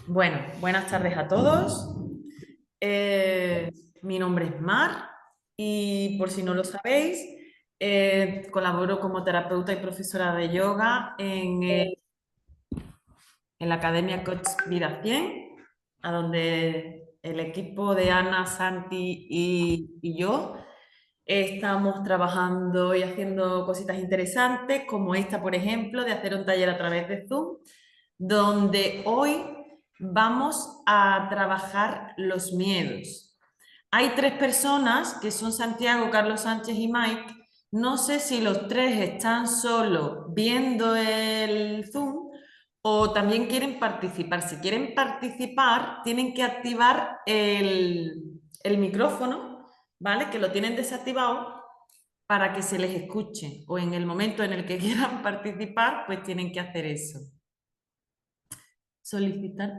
Bueno, buenas tardes a todos. Eh, Mi nombre es Mar y por si no lo sabéis, colaboro como terapeuta y profesora de yoga en la Academia Coach Vida 100, a donde el equipo de Ana, Santi y yo estamos trabajando y haciendo cositas interesantes, como esta, por ejemplo, de hacer un taller a través de Zoom, donde hoy vamos a trabajar los miedos. Hay tres personas, que son Santiago, Carlos Sánchez y Mike. No sé si los tres están solo viendo el Zoom o también quieren participar. Si quieren participar, tienen que activar el micrófono, ¿vale? Que lo tienen desactivado para que se les escuche. O en el momento en el que quieran participar, pues tienen que hacer eso. Solicitar.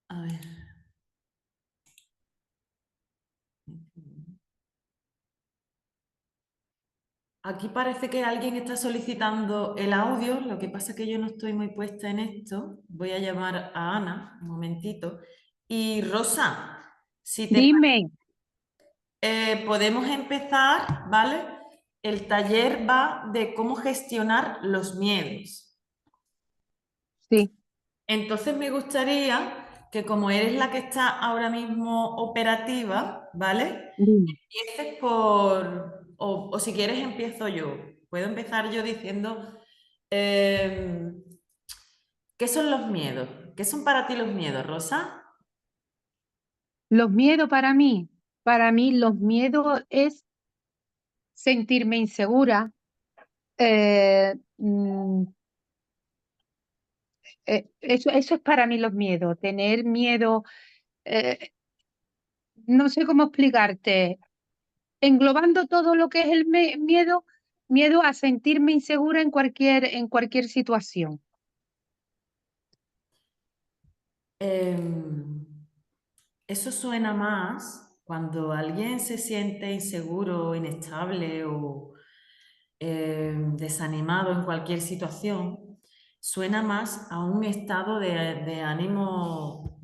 A ver. Aquí parece que alguien está solicitando el audio, lo que pasa es que yo no estoy muy puesta en esto. Voy a llamar a Ana, un momentito. Y Rosa, si te Dime, podemos empezar, ¿vale? El taller va de cómo gestionar los miedos. sí, Entonces me gustaría que como eres la que está ahora mismo operativa, ¿vale? dime. Empieces o si quieres empiezo yo. Puedo empezar yo diciendo, eh, ¿qué son los miedos? ¿Qué son para ti los miedos, Rosa? Los miedos para mí los miedos es sentirme insegura. eh, mm, eso es para mí los miedos, tener miedo, eh, no sé cómo explicarte, englobando todo lo que es el miedo, miedo a sentirme insegura en cualquier situación. Em, Eso suena más cuando alguien se siente inseguro, inestable o desanimado en cualquier situación, suena más a un estado de ánimo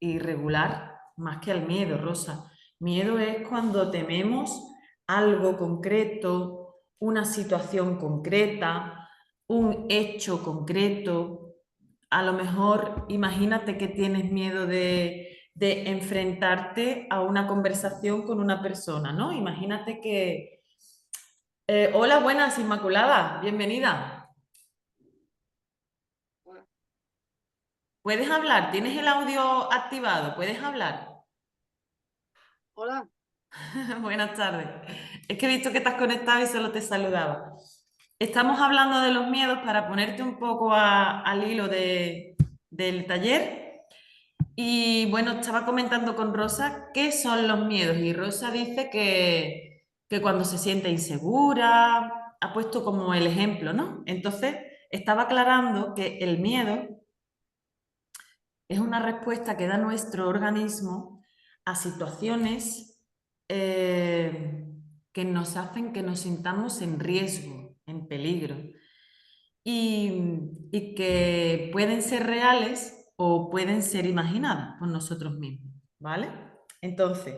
irregular más que al miedo, Rosa. Miedo es cuando tememos algo concreto, una situación concreta, un hecho concreto. A lo mejor imagínate que tienes miedo de enfrentarte a una conversación con una persona, ¿no? Imagínate que... hola, buenas, Inmaculada, bienvenida. ¿Puedes hablar? ¿Tienes el audio activado? ¿Puedes hablar? Hola. Buenas tardes. Es que he visto que estás conectado y solo te saludaba. Estamos hablando de los miedos para ponerte un poco al hilo del taller. Y bueno, estaba comentando con Rosa qué son los miedos. Y Rosa dice que cuando se siente insegura, ha puesto como el ejemplo, ¿no? Entonces, estaba aclarando que el miedo es una respuesta que da nuestro organismo a situaciones que nos hacen que nos sintamos en riesgo, en peligro, y que pueden ser reales o pueden ser imaginadas por nosotros mismos, ¿vale? Entonces,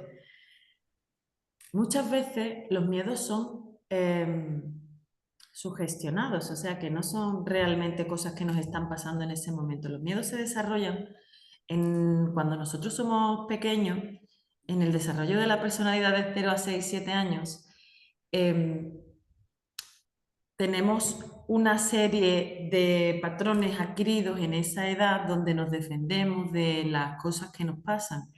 muchas veces los miedos son sugestionados, o sea que no son realmente cosas que nos están pasando en ese momento. Los miedos se desarrollan cuando nosotros somos pequeños, en el desarrollo de la personalidad de 0 a 6, 7 años, em, tenemos una serie de patrones adquiridos en esa edad donde nos defendemos de las cosas que nos pasan.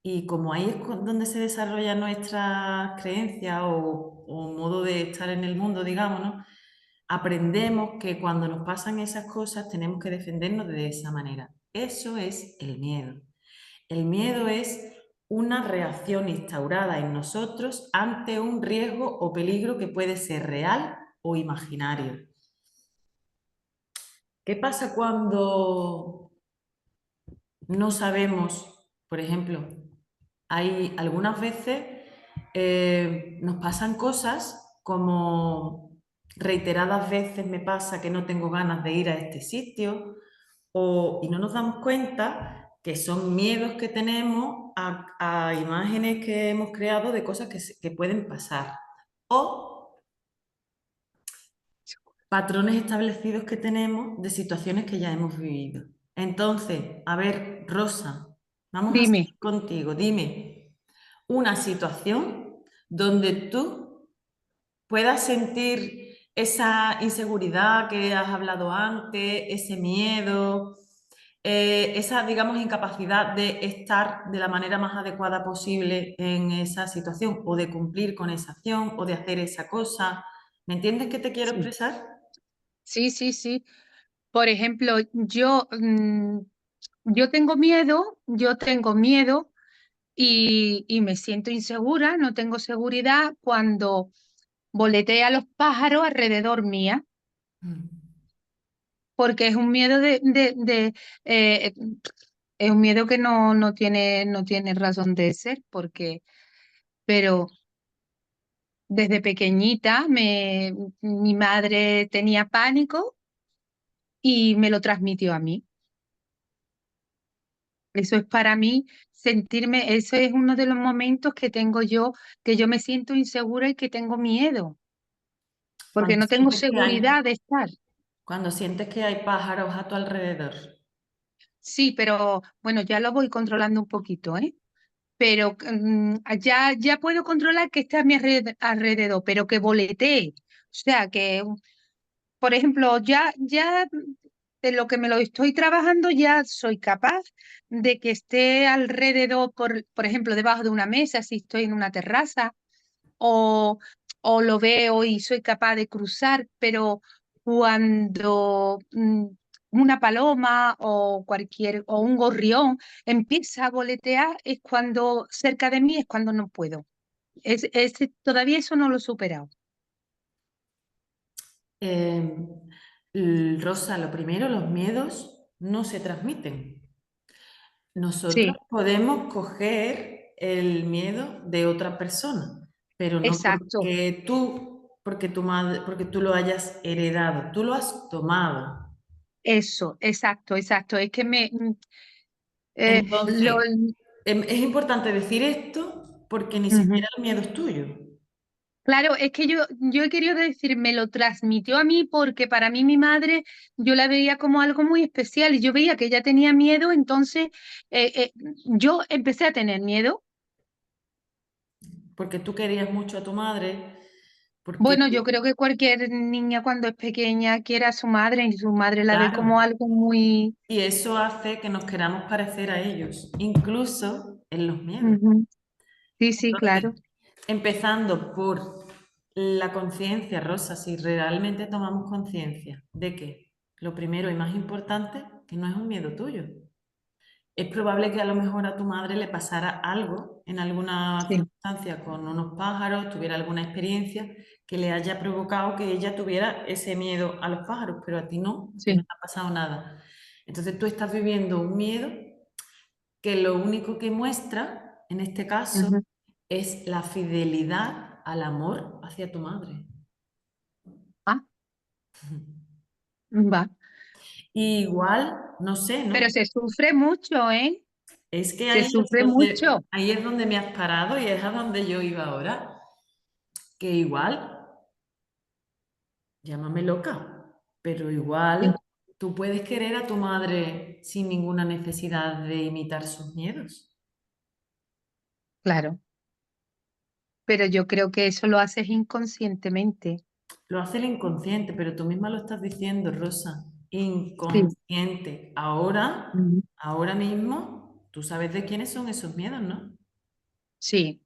Y como ahí es donde se desarrolla nuestra creencia o modo de estar en el mundo, digamos, ¿no? Aprendemos que cuando nos pasan esas cosas tenemos que defendernos de esa manera. Eso es el miedo. El miedo es una reacción instaurada en nosotros ante un riesgo o peligro que puede ser real o imaginario. ¿Qué pasa cuando no sabemos, por ejemplo, hay algunas veces nos pasan cosas como reiteradas veces me pasa que no tengo ganas de ir a este sitio, y no nos damos cuenta que son miedos que tenemos a imágenes que hemos creado de cosas que pueden pasar, o patrones establecidos que tenemos de situaciones que ya hemos vivido. Entonces, a ver, Rosa, vamos a Dime. seguir contigo. Dime una situación donde tú puedas sentir esa inseguridad que has hablado antes, ese miedo, esa, digamos, incapacidad de estar de la manera más adecuada posible en esa situación, o de cumplir con esa acción, o de hacer esa cosa. ¿Me entiendes qué te quiero Sí, expresar? sí, sí, sí. Por ejemplo, yo tengo miedo y me siento insegura, no tengo seguridad cuando boletea a los pájaros alrededor mía, Mm. porque es un miedo eh, es un miedo que no tiene razón de ser, pero desde pequeñita mi madre tenía pánico y me lo transmitió a mí. Eso es para mí sentirme, eso es uno de los momentos que tengo yo, que yo me siento insegura y que tengo miedo, porque Cuando no tengo sientes que hay, seguridad de estar. cuando sientes que hay pájaros a tu alrededor. Sí, pero bueno, ya lo voy controlando un poquito, ¿eh? Pero ya puedo controlar que esté a mi alrededor, pero que voletee. O sea, que, por ejemplo, ya de lo que me lo estoy trabajando, ya soy capaz de que esté alrededor, por ejemplo, debajo de una mesa, si estoy en una terraza o, o lo veo y soy capaz de cruzar, pero cuando una paloma o un gorrión empieza a voletear, es cuando cerca de mí es cuando no puedo. Todavía eso no lo he superado. Eh, Rosa, lo primero, los miedos no se transmiten. Nosotros Sí, podemos coger el miedo de otra persona, pero no exacto. porque tu madre, porque tú lo hayas heredado, tú lo has tomado. Eso, exacto, exacto. Es que lo, Entonces, es importante decir esto porque ni ujú. siquiera el miedo es tuyo. Claro, es que yo he querido decir, me lo transmitió a mí porque para mí mi madre, yo la veía como algo muy especial y yo veía que ella tenía miedo, entonces yo empecé a tener miedo. Porque tú querías mucho a tu madre, porque, Bueno, yo creo que cualquier niña cuando es pequeña quiere a su madre y su madre la ve como claro, algo muy... y eso hace que nos queramos parecer a ellos, incluso en los miedos. Ujú. Sí, sí, Entonces, claro. empezando por la conciencia, Rosa, si realmente tomamos conciencia de que lo primero y más importante, que no es un miedo tuyo. Es probable que a lo mejor a tu madre le pasara algo en alguna Sí, circunstancia con unos pájaros, tuviera alguna experiencia que le haya provocado que ella tuviera ese miedo a los pájaros, pero a ti no, a ti no sí. te ha pasado nada. Entonces tú estás viviendo un miedo que lo único que muestra, en este caso, Ujú. es la fidelidad al amor hacia tu madre. Ah, va. Igual, no sé, Pero ¿no? se sufre mucho, ¿eh? Es que Se sufre mucho. ahí es donde me has parado y es a donde yo iba ahora. Que igual, llámame loca, pero Sí, igual tú puedes querer a tu madre sin ninguna necesidad de imitar sus miedos. claro. Pero yo creo que eso lo haces inconscientemente. Lo hace el inconsciente, pero tú misma lo estás diciendo, Rosa. Sí, Inconsciente. ujú, Ahora mismo, tú sabes de quiénes son esos miedos, ¿no? sí,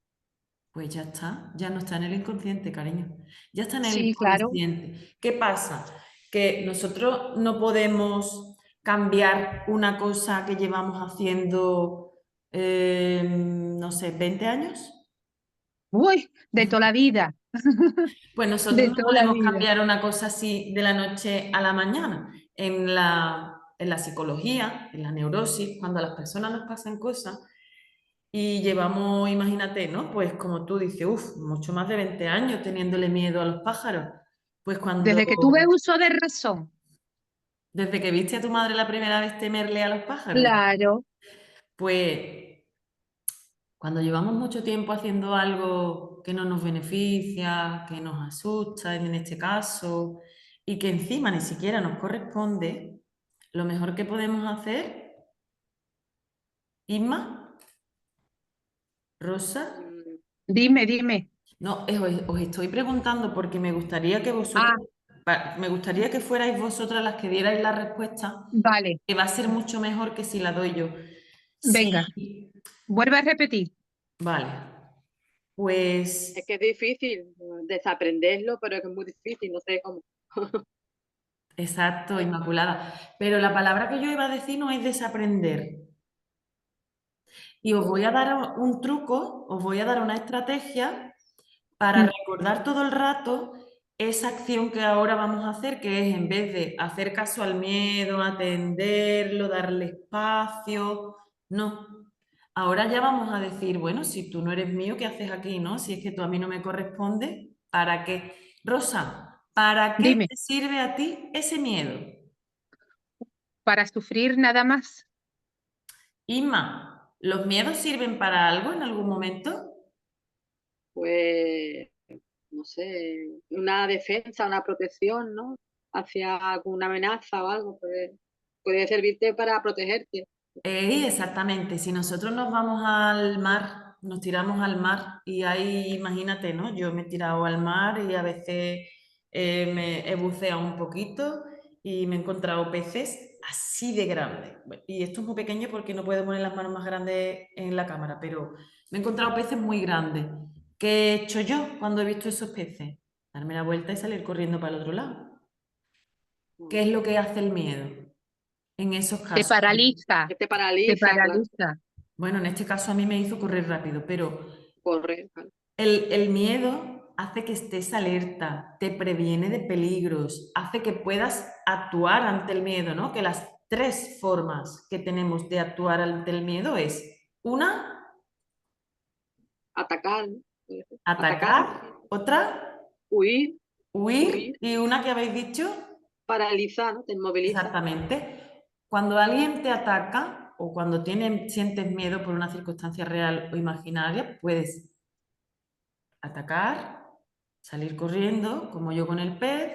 Pues ya está, ya no está en el inconsciente, cariño. Ya está en el sí, claro. consciente. ¿Qué pasa? Que nosotros no podemos cambiar una cosa que llevamos haciendo, no sé, 20 años. Uy, de toda la vida, Pues nosotros de no toda la podemos vida. cambiar una cosa así de la noche a la mañana. En la psicología, en la neurosis, cuando a las personas nos pasan cosas, y llevamos, imagínate, ¿no? Pues como tú dices, uff, mucho más de 20 años teniéndole miedo a los pájaros. Pues cuando, Desde que tuve uso de razón. desde que viste a tu madre la primera vez temerle a los pájaros, Claro. pues cuando llevamos mucho tiempo haciendo algo que no nos beneficia, que nos asusta en este caso, y que encima ni siquiera nos corresponde, lo mejor que podemos hacer, Isma, Rosa, Mm, Dime, dime. no, os estoy preguntando porque me gustaría que vosotras, Ah, me gustaría que fuerais vosotras las que dierais la respuesta, vale. que va a ser mucho mejor que si la doy yo. Venga, Sí, vuelve a repetir. vale. es Pues que es difícil desaprenderlo, pero es que es muy difícil, no sé cómo. exacto, Inmaculada. Pero la palabra que yo iba a decir no es desaprender. Y os voy a dar un truco, os voy a dar una estrategia para Mm, recordar todo el rato esa acción que ahora vamos a hacer, que es en vez de hacer caso al miedo, atenderlo, darle espacio, no. Ahora ya vamos a decir, bueno, si tú no eres mío, ¿qué haces aquí, no? Si es que tú a mí no me corresponde, ¿para qué? Rosa, ¿para qué Dime, te sirve a ti ese miedo? para sufrir nada más. Inma, ¿los miedos sirven para algo en algún momento? Pues, no sé, una defensa, una protección, ¿no? Hacia alguna amenaza o algo, pues puede servirte para protegerte. Exactamente, si nosotros nos vamos al mar, nos tiramos al mar y ahí, imagínate, ¿no? Yo me he tirado al mar y a veces me he buceado un poquito y me he encontrado peces así de grandes. Y esto es muy pequeño porque no puedo poner las manos más grandes en la cámara, pero me he encontrado peces muy grandes. ¿Qué he hecho yo cuando he visto esos peces? Darme la vuelta y salir corriendo para el otro lado. ¿Qué Mm. es lo que hace el miedo en esos Te casos? paraliza, Que te te paraliza, claro, paraliza. Bueno, en este caso a mí me hizo correr rápido, pero correr, claro. el miedo hace que estés alerta, te previene de peligros, hace que puedas actuar ante el miedo, ¿no? Que las tres formas que tenemos de actuar ante el miedo es una, Atacar, ¿no? Puede ser. Atacar, atacar, otra, huir, huir huir, y una que habéis dicho, paraliza, ¿no? Te inmoviliza. exactamente. Cuando alguien te ataca o cuando sientes miedo por una circunstancia real o imaginaria, puedes atacar, salir corriendo, como yo con el pez,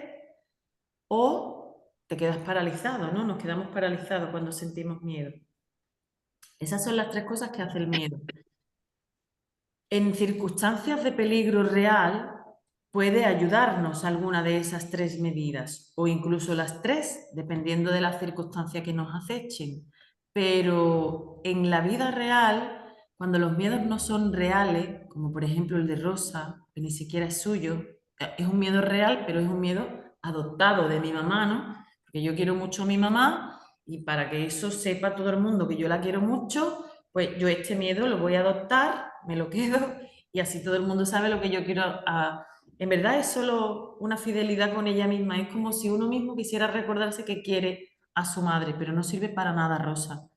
o te quedas paralizado, ¿no? Nos quedamos paralizados cuando sentimos miedo. Esas son las tres cosas que hace el miedo. En circunstancias de peligro real, puede ayudarnos alguna de esas tres medidas, o incluso las tres, dependiendo de las circunstancias que nos acechen. Pero en la vida real, cuando los miedos no son reales, como por ejemplo el de Rosa, que ni siquiera es suyo, es un miedo real, pero es un miedo adoptado de mi mamá, ¿no? Porque yo quiero mucho a mi mamá y para que eso sepa todo el mundo que yo la quiero mucho, pues yo este miedo lo voy a adoptar, me lo quedo y así todo el mundo sabe lo que yo quiero. En verdad es solo una fidelidad con ella misma, es como si uno mismo quisiera recordarse que quiere a su madre, pero no sirve para nada, Rosa.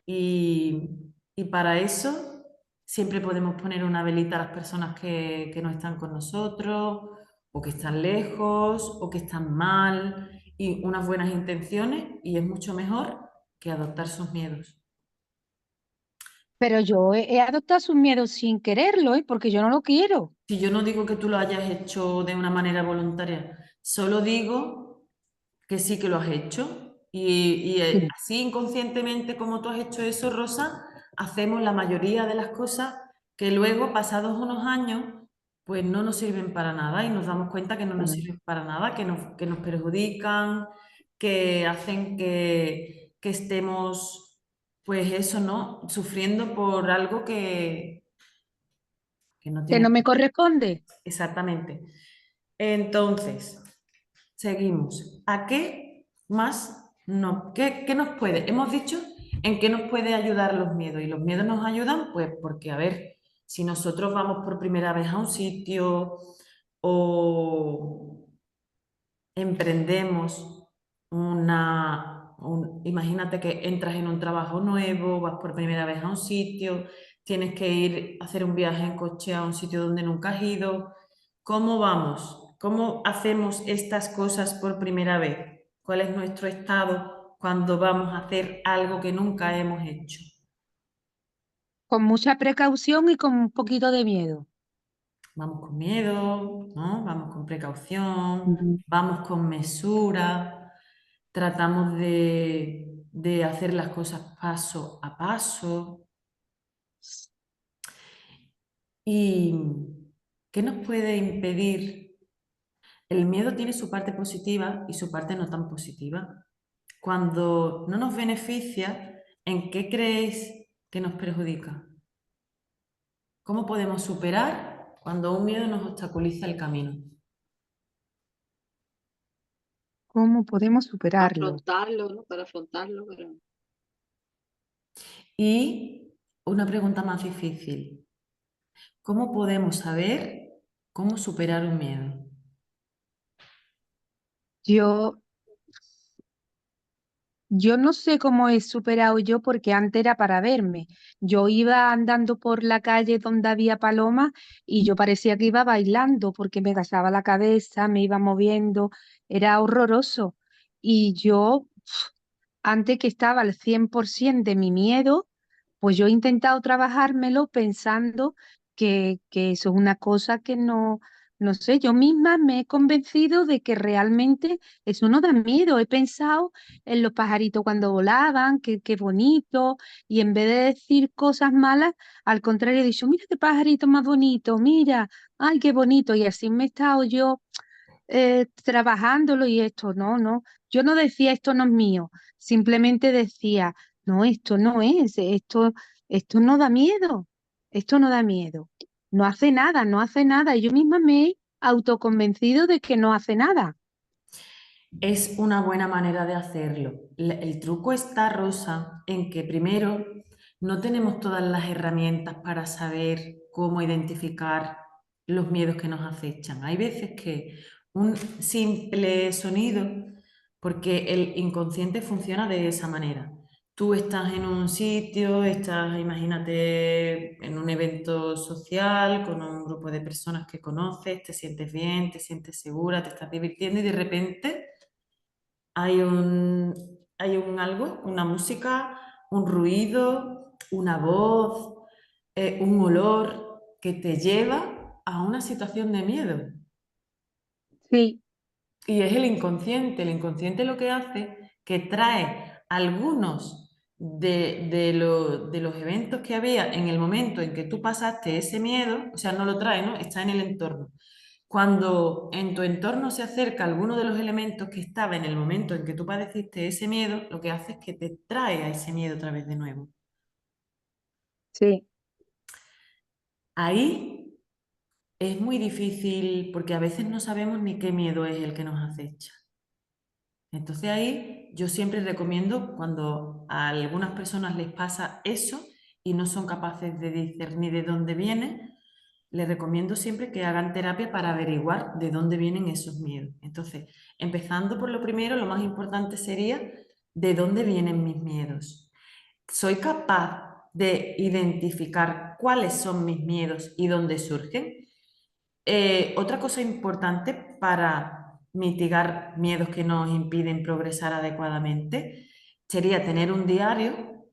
Y, y para eso siempre podemos poner una velita a las personas que no están con nosotros, o que están lejos, o que están mal, y unas buenas intenciones, y es mucho mejor que adoptar sus miedos. Pero yo he adoptado sus miedos sin quererlo, ¿eh? Porque yo no lo quiero. Si yo no digo que tú lo hayas hecho de una manera voluntaria, solo digo que sí que lo has hecho. Y Sí. así inconscientemente como tú has hecho eso, Rosa, hacemos la mayoría de las cosas que luego, pasados unos años, pues no nos sirven para nada y nos damos cuenta que no nos Mm. sirven para nada, que nos perjudican, que hacen que estemos, pues eso, ¿no? Sufriendo por algo que no Que tiene. no me corresponde. Exactamente. Entonces, seguimos. ¿A qué más no? ¿Qué nos puede? Hemos dicho en qué nos puede ayudar los miedos. Y los miedos nos ayudan, pues, porque, a ver, si nosotros vamos por primera vez a un sitio o emprendemos imagínate que entras en un trabajo nuevo, vas por primera vez a un sitio, tienes que ir a hacer un viaje en coche a un sitio donde nunca has ido. ¿Cómo vamos? ¿Cómo hacemos estas cosas por primera vez? ¿Cuál es nuestro estado cuando vamos a hacer algo que nunca hemos hecho? Con mucha precaución y con un poquito de miedo. Vamos con miedo, ¿no? Vamos con precaución, Mm. vamos con mesura, tratamos de hacer las cosas paso a paso. ¿Y qué nos puede impedir? El miedo tiene su parte positiva y su parte no tan positiva. Cuando no nos beneficia, ¿en qué creéis que nos perjudica? ¿Cómo podemos superar cuando un miedo nos obstaculiza el camino? ¿Cómo podemos superarlo? Afrontarlo, ¿no? Para afrontarlo, pero Y una pregunta más difícil. ¿Cómo podemos saber cómo superar un miedo? Yo, yo no sé cómo he superado yo porque antes era para verme. Yo iba andando por la calle donde había palomas y yo parecía que iba bailando porque me gasaba la cabeza, me iba moviendo, era horroroso. Y yo, antes que estaba al 100% de mi miedo, pues yo he intentado trabajármelo pensando que eso es una cosa que no, no sé, yo misma me he convencido de que realmente eso no da miedo. He pensado en los pajaritos cuando volaban, que qué bonito, y en vez de decir cosas malas, al contrario, he dicho, mira qué pajarito más bonito, mira, ay, qué bonito, y así me he estado yo trabajándolo y esto, no, no. Yo no decía esto no es mío, simplemente decía, no, esto no es, esto no da miedo, esto no da miedo. No hace nada, no hace nada. Y yo misma me he autoconvencido de que no hace nada. Es una buena manera de hacerlo. El truco está, Rosa, en que primero no tenemos todas las herramientas para saber cómo identificar los miedos que nos acechan. Hay veces que un simple sonido, porque el inconsciente funciona de esa manera. Tú estás en un sitio, estás, imagínate, en un evento social con un grupo de personas que conoces, te sientes bien, te sientes segura, te estás divirtiendo y de repente hay un algo, una música, un ruido, una voz, un olor que te lleva a una situación de miedo. Sí, Y es el inconsciente. El inconsciente lo que hace que trae algunos de los eventos que había en el momento en que tú pasaste ese miedo, o sea, no lo trae, ¿no? Está en el entorno. Cuando en tu entorno se acerca alguno de los elementos que estaba en el momento en que tú padeciste ese miedo, lo que hace es que te trae a ese miedo otra vez de nuevo. sí, Ahí es muy difícil porque a veces no sabemos ni qué miedo es el que nos acecha. Entonces ahí yo siempre recomiendo cuando a algunas personas les pasa eso y no son capaces de discernir de dónde viene, les recomiendo siempre que hagan terapia para averiguar de dónde vienen esos miedos. Entonces, empezando por lo primero, lo más importante sería de dónde vienen mis miedos. ¿Soy capaz de identificar cuáles son mis miedos y dónde surgen? Otra cosa importante para mitigar miedos que nos impiden progresar adecuadamente sería tener un diario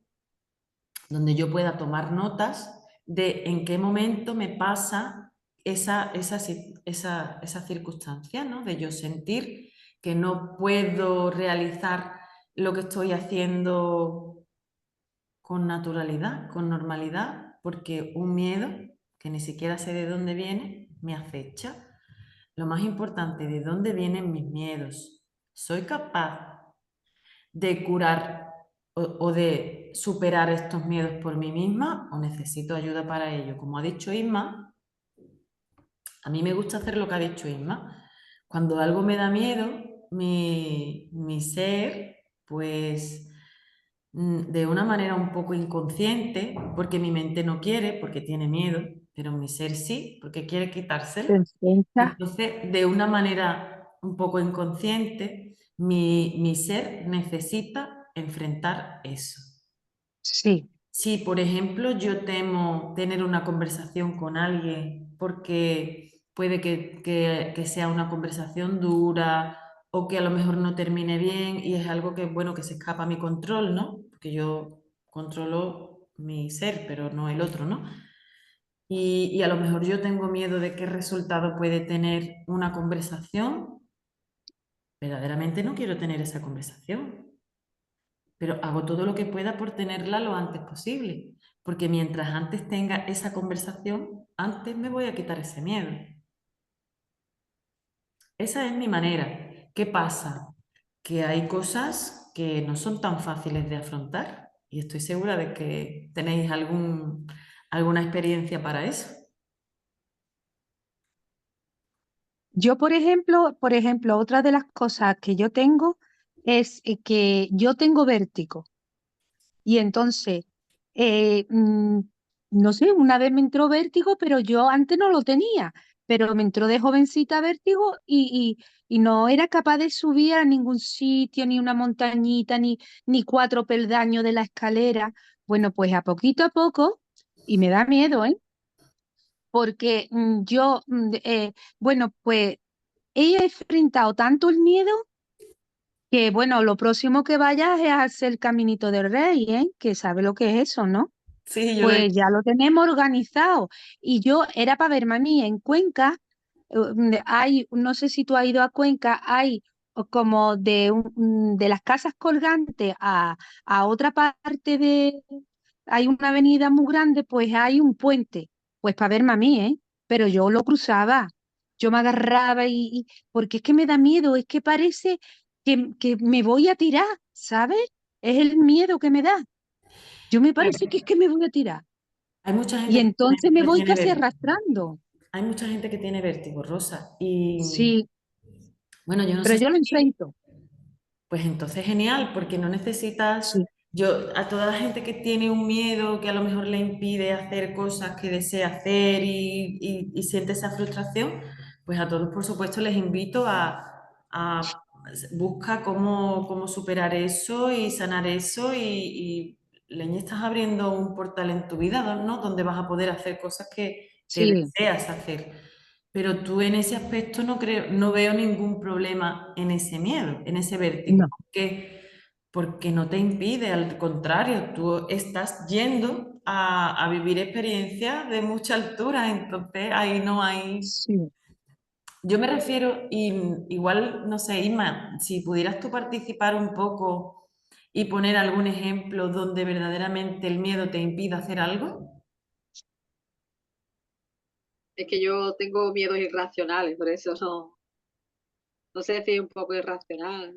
donde yo pueda tomar notas de en qué momento me pasa esa circunstancia, ¿no? De yo sentir que no puedo realizar lo que estoy haciendo con naturalidad, con normalidad, porque un miedo, que ni siquiera sé de dónde viene, me acecha. Lo más importante, ¿de dónde vienen mis miedos? ¿Soy capaz de curar o de superar estos miedos por mí misma o necesito ayuda para ello? Como ha dicho Isma, a mí me gusta hacer lo que ha dicho Isma. Cuando algo me da miedo, mi ser, pues de una manera un poco inconsciente, porque mi mente no quiere, porque tiene miedo, pero mi ser sí, porque quiere quitárselo. perfecta. Entonces, de una manera un poco inconsciente, mi ser necesita enfrentar eso. Sí, Si, por ejemplo, yo temo tener una conversación con alguien puede que sea una conversación dura o que a lo mejor no termine bien y es algo que, bueno, que se escapa a mi control, ¿no? Porque yo controlo mi ser, pero no el otro, ¿no? Y a lo mejor yo tengo miedo de qué resultado puede tener una conversación. Verdaderamente no quiero tener esa conversación, pero hago todo lo que pueda por tenerla lo antes posible, porque mientras antes tenga esa conversación, antes me voy a quitar ese miedo. Esa es mi manera. ¿Qué pasa? Que hay cosas que no son tan fáciles de afrontar y estoy segura de que tenéis alguna experiencia para eso. Yo, por ejemplo, otra de las cosas que yo tengo es que yo tengo vértigo. Y entonces, eh, mm, no sé, una vez me entró vértigo, pero yo antes no lo tenía, pero me entró de jovencita vértigo y no era capaz de subir a ningún sitio, ni una montañita, ni 4 peldaños de la escalera. Bueno, pues a poco, y me da miedo, ¿eh? Porque bueno, pues he enfrentado tanto el miedo que, bueno, lo próximo que vayas es a hacer el Caminito del Rey, ¿eh? Que sabe lo que es eso, ¿no? Sí, yo lo he... Pues ya lo tenemos organizado. Y yo era para verme a mí en Cuenca. Hay, no sé si tú has ido a Cuenca, hay como de las casas colgantes a otra parte hay una avenida muy grande, pues hay un puente. Pues para verme a mí, ¿eh? Pero yo lo cruzaba, yo me agarraba porque es que me da miedo, es que parece que me voy a tirar, ¿sabes? Es el miedo que me da. Yo me parece que es que me voy a tirar. Hay mucha Y gente entonces me que voy tiene casi vértigo. arrastrando. Hay mucha gente que tiene vértigo, Rosa. Y Sí, bueno, yo no pero sé yo lo si... enfrento. Pues entonces genial, porque no necesitas, Sí, yo a toda la gente que tiene un miedo que a lo mejor le impide hacer cosas que desea hacer y siente esa frustración, pues a todos por supuesto les invito a busca cómo superar eso y sanar eso y leñe, estás abriendo un portal en tu vida, ¿no? Donde vas a poder hacer cosas que sí, deseas hacer. Pero tú en ese aspecto no creo, no veo ningún problema en ese miedo, en ese vértigo, no, porque no te impide, al contrario, tú estás yendo a vivir experiencias de mucha altura, entonces ahí no hay... sí. Yo me refiero, y igual, no sé, Isma, si pudieras tú participar un poco y poner algún ejemplo donde verdaderamente el miedo te impida hacer algo. Es que yo tengo miedos irracionales, por eso no sé si es un poco irracional.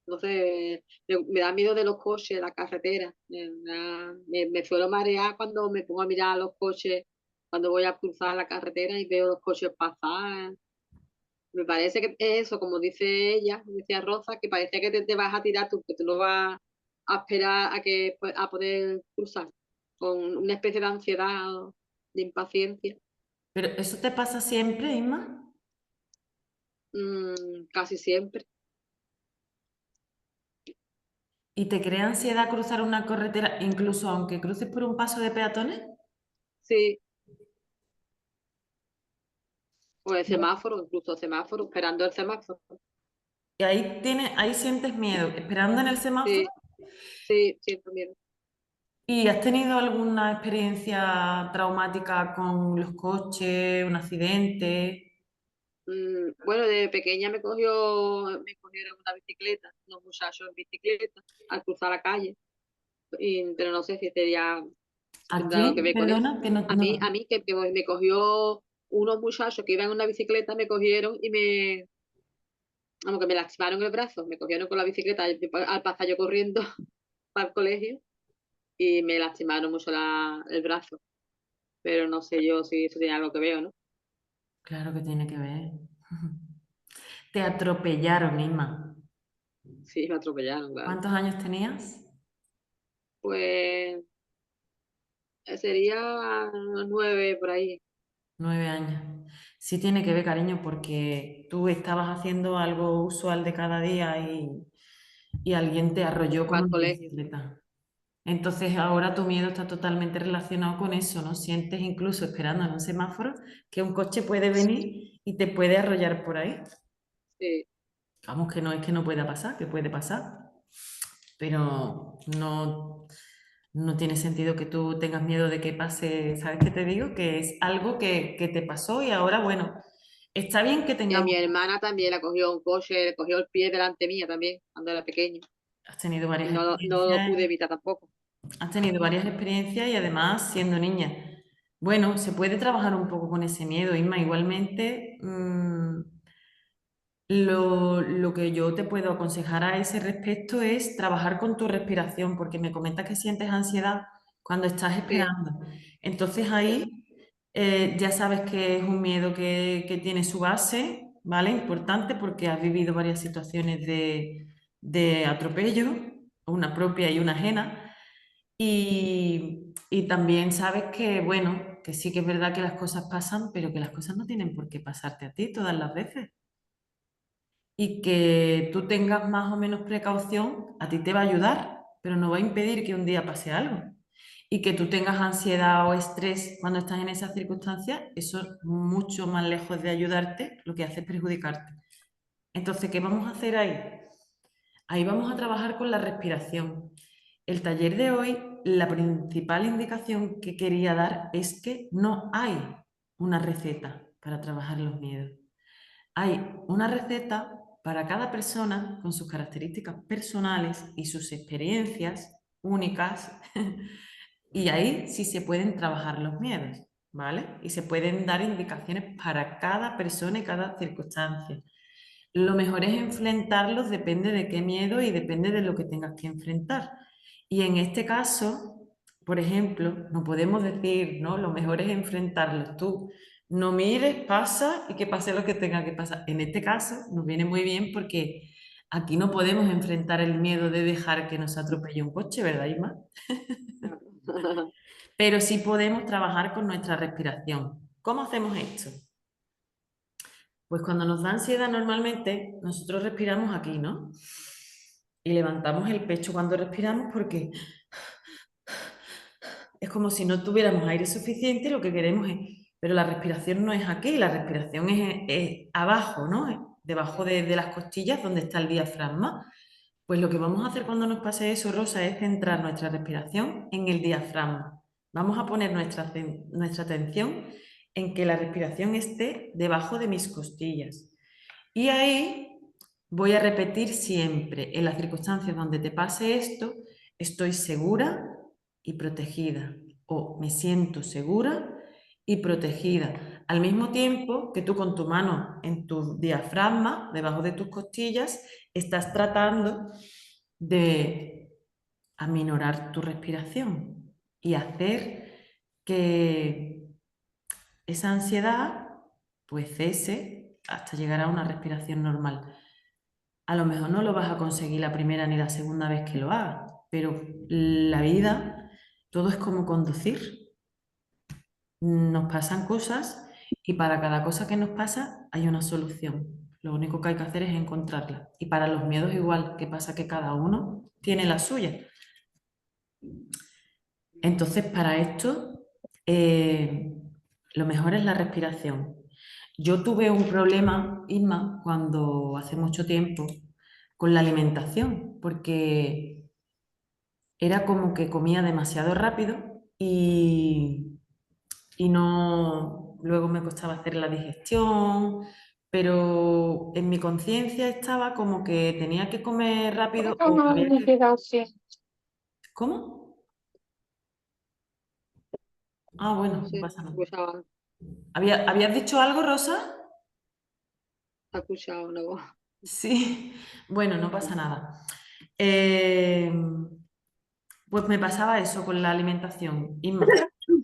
No sé, me da miedo de los coches, la carretera. Me suelo marear cuando me pongo a mirar los coches, cuando voy a cruzar la carretera y veo los coches pasar. Me parece que es eso, como dice ella, decía Rosa, que parece que te vas a tirar tú, que tú no vas a esperar a que a poder cruzar, con una especie de ansiedad, de impaciencia. Pero eso te pasa siempre, Isma, Casi siempre. y te crea ansiedad cruzar una carretera, incluso aunque cruces por un paso de peatones. Sí, o el No. semáforo, incluso semáforo, esperando el semáforo. Y ahí sientes miedo, esperando en el semáforo. Sí, sí, siento miedo. ¿Y has tenido alguna experiencia traumática con los coches, un accidente? Bueno, de pequeña me cogieron una bicicleta, unos muchachos en bicicleta, al cruzar la calle, pero no sé si sería, si ¿A tendrá algo que quién? ver con eso. Perdona, que no, A mí que me cogió unos muchachos que iban en una bicicleta, me cogieron como que me lastimaron el brazo, me cogieron con la bicicleta al pasar yo corriendo para el colegio y me lastimaron mucho el brazo, pero no sé yo si eso tiene algo que ver o no. Claro que tiene que ver. Te atropellaron, Isma. Sí, me atropellaron, claro. ¿Cuántos años tenías? Pues sería 9 por ahí, 9 años. Sí tiene que ver, cariño, porque tú estabas haciendo algo usual de cada día y alguien te arrolló con para el una colegio. bicicleta. Entonces ahora tu miedo está totalmente relacionado con eso, ¿no? Sientes incluso esperando en un semáforo que un coche puede venir y te puede arrollar por ahí. Sí, Vamos, que no es que no pueda pasar, que puede pasar, pero no tiene sentido que tú tengas miedo de que pase, ¿sabes qué te digo? Que es algo que te pasó y ahora, bueno, está bien que y a tengamos, mi hermana también la cogió un coche, le cogió el pie delante mía también, cuando era pequeña. has tenido Y varias no lo experiencias, pude evitar tampoco. has tenido varias experiencias y además siendo niña. Bueno, se puede trabajar un poco con ese miedo, Inma, igualmente. Lo que yo te puedo aconsejar a ese respecto es trabajar con tu respiración, porque me comentas que sientes ansiedad cuando estás Sí, esperando. Entonces ahí sí, ya sabes que es un miedo que tiene su base, ¿vale? Importante porque has vivido varias situaciones de atropello, una propia y una ajena. Y también sabes que, bueno, que sí que es verdad que las cosas pasan, pero que las cosas no tienen por qué pasarte a ti todas las veces y que tú tengas más o menos precaución, a ti te va a ayudar, pero no va a impedir que un día pase algo. Y que tú tengas ansiedad o estrés cuando estás en esas circunstancias, eso es mucho más lejos de ayudarte, lo que hace es perjudicarte. Entonces, ¿qué vamos a hacer ahí? Ahí vamos a trabajar con la respiración. El taller de hoy, la principal indicación que quería dar es que no hay una receta para trabajar los miedos. Hay una receta para cada persona con sus características personales y sus experiencias únicas. Y ahí sí se pueden trabajar los miedos, ¿vale? Y se pueden dar indicaciones para cada persona y cada circunstancia. Lo mejor es enfrentarlos, depende de qué miedo y depende de lo que tengas que enfrentar. Y en este caso, por ejemplo, no podemos decir, ¿no? Lo mejor es enfrentarlos. Tú no mires, pasa y que pase lo que tenga que pasar. En este caso nos viene muy bien porque aquí no podemos enfrentar el miedo de dejar que nos atropelle un coche, ¿verdad, Isma? claro. Pero sí podemos trabajar con nuestra respiración. ¿Cómo hacemos esto? Pues cuando nos da ansiedad normalmente nosotros respiramos aquí, ¿no? Y levantamos el pecho cuando respiramos porque es como si no tuviéramos aire suficiente, lo que queremos es, pero la respiración no es aquí, la respiración es abajo, ¿no? Debajo de las costillas donde está el diafragma. Pues lo que vamos a hacer cuando nos pase eso, Rosa, es centrar nuestra respiración en el diafragma. Vamos a poner nuestra atención en que la respiración esté debajo de mis costillas. Y ahí voy a repetir siempre, en las circunstancias donde te pase esto, estoy segura y protegida o me siento segura y protegida. Al mismo tiempo que tú con tu mano en tu diafragma, debajo de tus costillas, estás tratando de aminorar tu respiración y hacer que esa ansiedad pues cese hasta llegar a una respiración normal. A lo mejor no lo vas a conseguir la primera ni la segunda vez que lo hagas, pero la vida, todo es como conducir. Nos pasan cosas y para cada cosa que nos pasa hay una solución. Lo único que hay que hacer es encontrarla. Y para los miedos igual, que pasa que cada uno tiene la suya. Entonces, para esto, lo mejor es la respiración. Yo tuve un problema, Isma, cuando hace mucho tiempo, con la alimentación, porque era como que comía demasiado rápido y no, luego me costaba hacer la digestión, pero en mi conciencia estaba como que tenía que comer rápido o Ah, había me he que... quedado sin. ¿Cómo? Ah, No bueno, no sé, pasa nada. escuchaba, ¿Habías dicho algo, Rosa? he escuchado una voz. Sí, bueno, no pasa nada. Eh, pues me pasaba eso con la alimentación, Inma.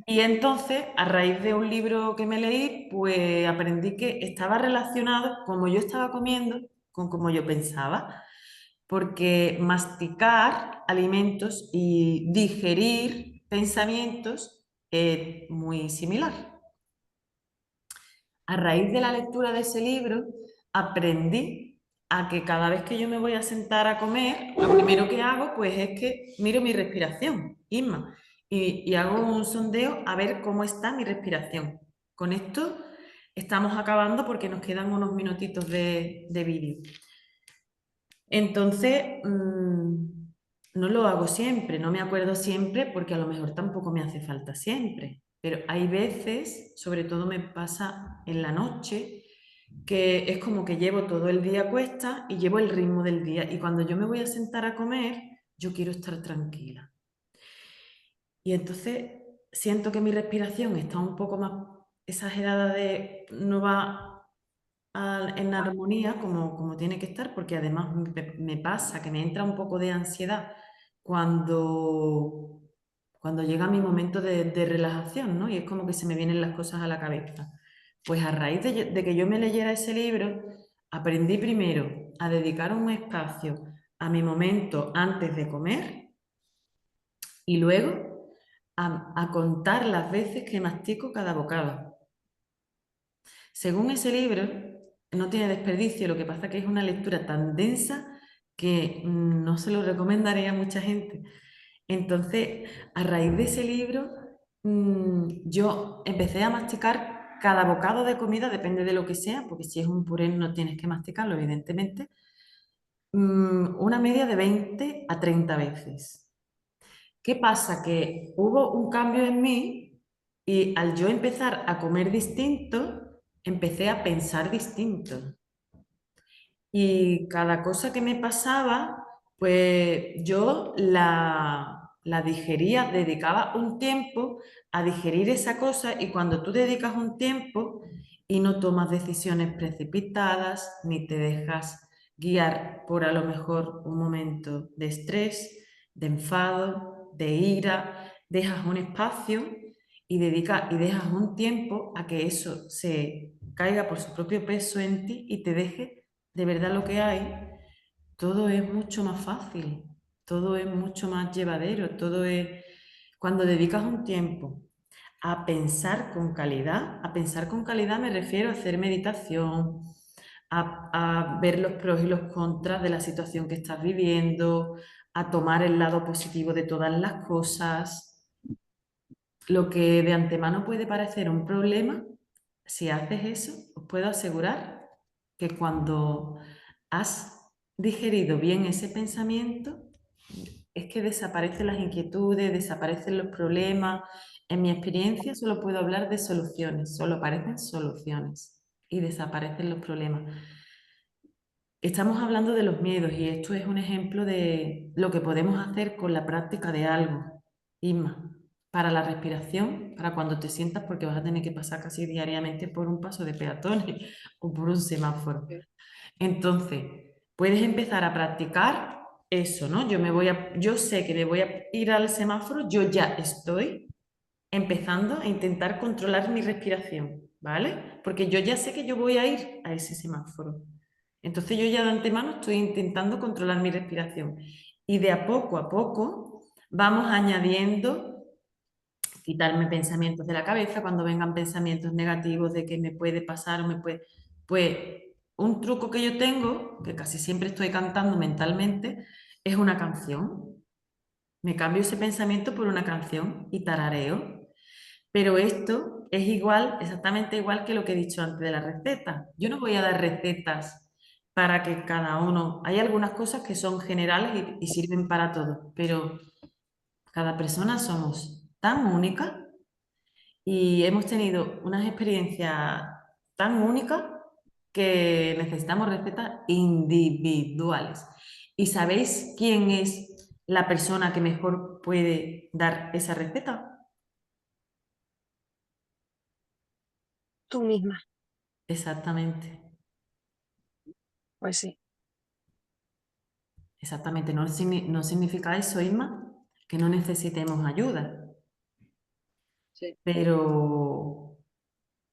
Y entonces, a raíz de un libro que me leí, pues aprendí que estaba relacionado, como yo estaba comiendo, con como yo pensaba, porque masticar alimentos y digerir pensamientos es muy similar. A raíz de la lectura de ese libro, aprendí a que cada vez que yo me voy a sentar a comer, lo primero que hago pues es que miro mi respiración, Isma, y hago un sondeo a ver cómo está mi respiración. Con esto estamos acabando porque nos quedan unos minutitos de vídeo. Entonces, no lo hago siempre, no me acuerdo siempre porque a lo mejor tampoco me hace falta siempre, pero hay veces, sobre todo me pasa en la noche, que es como que llevo todo el día a cuesta y llevo el ritmo del día y cuando yo me voy a sentar a comer, yo quiero estar tranquila. Y entonces siento que mi respiración está un poco más exagerada, de no va en armonía como tiene que estar, porque además me pasa que me entra un poco de ansiedad cuando llega mi momento de relajación, ¿no? Y es como que se me vienen las cosas a la cabeza. Pues a raíz de que yo me leyera ese libro, aprendí primero a dedicar un espacio a mi momento antes de comer y luego a contar las veces que mastico cada bocado. Según ese libro, no tiene desperdicio, lo que pasa que es una lectura tan densa que no se lo recomendaría a mucha gente. Entonces, a raíz de ese libro, yo empecé a masticar cada bocado de comida, depende de lo que sea, porque si es un puré no tienes que masticarlo, evidentemente, una media de 20 a 30 veces. ¿Qué pasa? Que hubo un cambio en mí y al yo empezar a comer distinto, empecé a pensar distinto. Y cada cosa que me pasaba, pues yo la digería, dedicaba un tiempo a digerir esa cosa y cuando tú dedicas un tiempo y no tomas decisiones precipitadas, ni te dejas guiar por a lo mejor un momento de estrés, de enfado, de ira, dejas un espacio y dejas un tiempo a que eso se caiga por su propio peso en ti y te deje de verdad lo que hay, todo es mucho más fácil, todo es mucho más llevadero, todo es... Cuando dedicas un tiempo a pensar con calidad me refiero a hacer meditación, a ver los pros y los contras de la situación que estás viviendo, a tomar el lado positivo de todas las cosas. Lo que de antemano puede parecer un problema, si haces eso, os puedo asegurar que cuando has digerido bien ese pensamiento, es que desaparecen las inquietudes, desaparecen los problemas. En mi experiencia solo puedo hablar de soluciones, solo aparecen soluciones y desaparecen los problemas. Estamos hablando de los miedos y esto es un ejemplo de lo que podemos hacer con la práctica de algo. Isma, para la respiración, para cuando te sientas, porque vas a tener que pasar casi diariamente por un paso de peatones o por un semáforo. Entonces, puedes empezar a practicar eso, ¿no? Yo sé que me voy a ir al semáforo, yo ya estoy empezando a intentar controlar mi respiración, ¿vale? Porque yo ya sé que yo voy a ir a ese semáforo. Entonces yo ya de antemano estoy intentando controlar mi respiración. Y de a poco vamos añadiendo, quitarme pensamientos de la cabeza cuando vengan pensamientos negativos de que me puede pasar o me puede... Pues un truco que yo tengo, que casi siempre estoy cantando mentalmente, es una canción. Me cambio ese pensamiento por una canción y tarareo. Pero esto es igual, exactamente igual que lo que he dicho antes de la receta. Yo no voy a dar recetas para que cada uno... Hay algunas cosas que son generales y sirven para todos, pero cada persona somos tan únicas y hemos tenido unas experiencias tan únicas que necesitamos recetas individuales. ¿Y sabéis quién es la persona que mejor puede dar esa receta? Tú misma. Exactamente. Pues sí. Exactamente, no significa eso, Isma, que no necesitemos ayuda, Sí. pero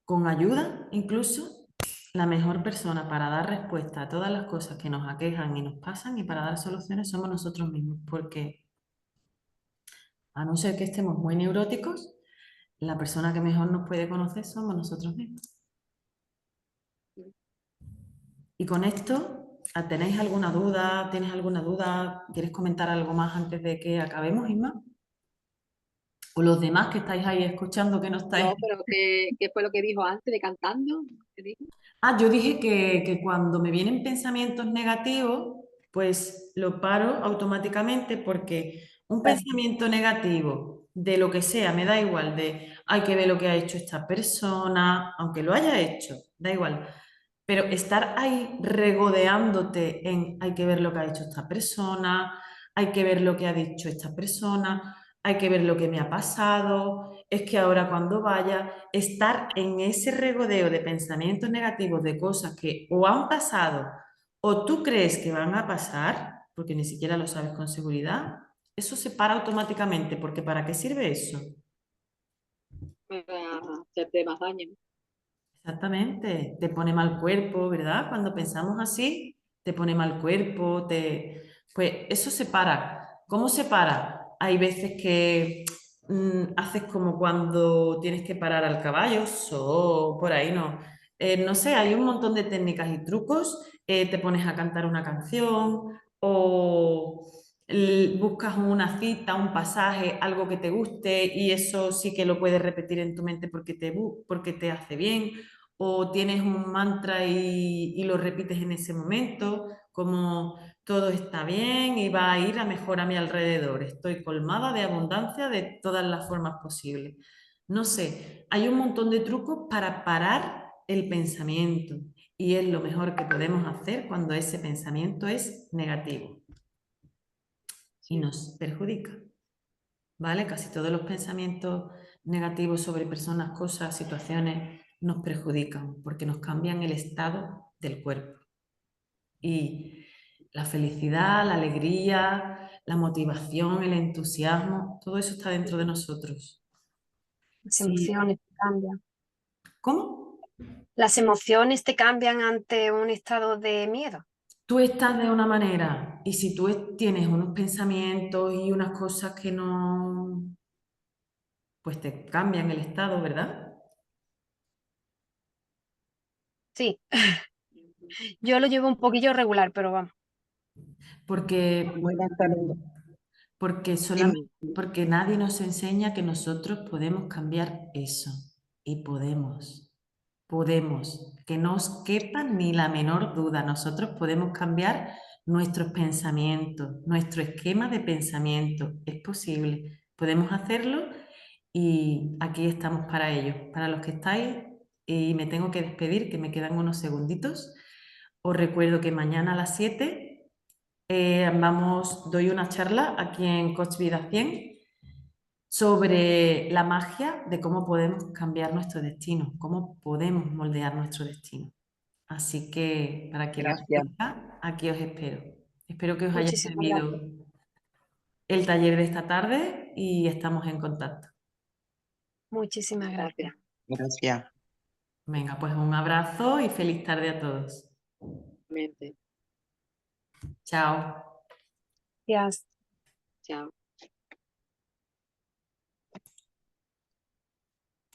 con ayuda, incluso, la mejor persona para dar respuesta a todas las cosas que nos aquejan y nos pasan y para dar soluciones somos nosotros mismos, porque a no ser que estemos muy neuróticos, la persona que mejor nos puede conocer somos nosotros mismos. Y con esto ¿tenéis alguna duda? ¿Tienes alguna duda? ¿Quieres comentar algo más antes de que acabemos, Isma? O los demás que estáis ahí escuchando que no estáis. No, pero ¿qué fue lo que dijo antes de cantando? ¿Qué dijo? Ah, yo dije que cuando me vienen pensamientos negativos, pues lo paro automáticamente porque un pensamiento negativo de lo que sea, me da igual, de hay que ver lo que ha hecho esta persona, aunque lo haya hecho, da igual. Pero estar ahí regodeándote en hay que ver lo que ha hecho esta persona, hay que ver lo que ha dicho esta persona, hay que ver lo que me ha pasado, es que ahora cuando vaya, estar en ese regodeo de pensamientos negativos de cosas que o han pasado o tú crees que van a pasar, porque ni siquiera lo sabes con seguridad, eso se para automáticamente, porque ¿para qué sirve eso? Para hacerte más daño. Exactamente, te pone mal cuerpo, ¿verdad? Cuando pensamos así, te pone mal cuerpo, pues eso se para. ¿Cómo se para? Hay veces que haces como cuando tienes que parar al caballo, o por ahí no. No sé, hay un montón de técnicas y trucos. Te pones a cantar una canción o buscas una cita, un pasaje, algo que te guste y eso sí que lo puedes repetir en tu mente porque te hace bien o tienes un mantra y lo repites en ese momento, como todo está bien y va a ir a mejor a mi alrededor. Estoy colmada de abundancia de todas las formas posibles. No sé, hay un montón de trucos para parar el pensamiento y es lo mejor que podemos hacer cuando ese pensamiento es negativo y Sí. nos perjudica. ¿Vale? Casi todos los pensamientos negativos sobre personas, cosas, situaciones nos perjudican porque nos cambian el estado del cuerpo. Y la felicidad, la alegría, la motivación, el entusiasmo, todo eso está dentro de nosotros. Las Sí. emociones cambian. ¿Cómo? Las emociones te cambian ante un estado de miedo. Tú estás de una manera y si tú tienes unos pensamientos y unas cosas que no, pues te cambian el estado, ¿verdad? Sí, Ujú. yo lo llevo un poquillo regular, pero vamos. Porque, Buenas tardes. porque solamente, porque nadie nos enseña que nosotros podemos cambiar eso. Y podemos, que no os quepa ni la menor duda. Nosotros podemos cambiar nuestros pensamientos, nuestro esquema de pensamiento. Es posible, podemos hacerlo y aquí estamos para ello. Para los que estáis, y me tengo que despedir, que me quedan unos segunditos. Os recuerdo que mañana a las 7 doy una charla aquí en Coach Vida 100 sobre la magia de cómo podemos cambiar nuestro destino, cómo podemos moldear nuestro destino. Así que para quien lo Gracias. apetezca, aquí os espero. Espero que os haya Muchísimas servido gracias. el taller de esta tarde y estamos en contacto. Muchísimas gracias. Gracias. Venga, pues un abrazo y feliz tarde a todos. Mente. Chao. Gracias. Chao.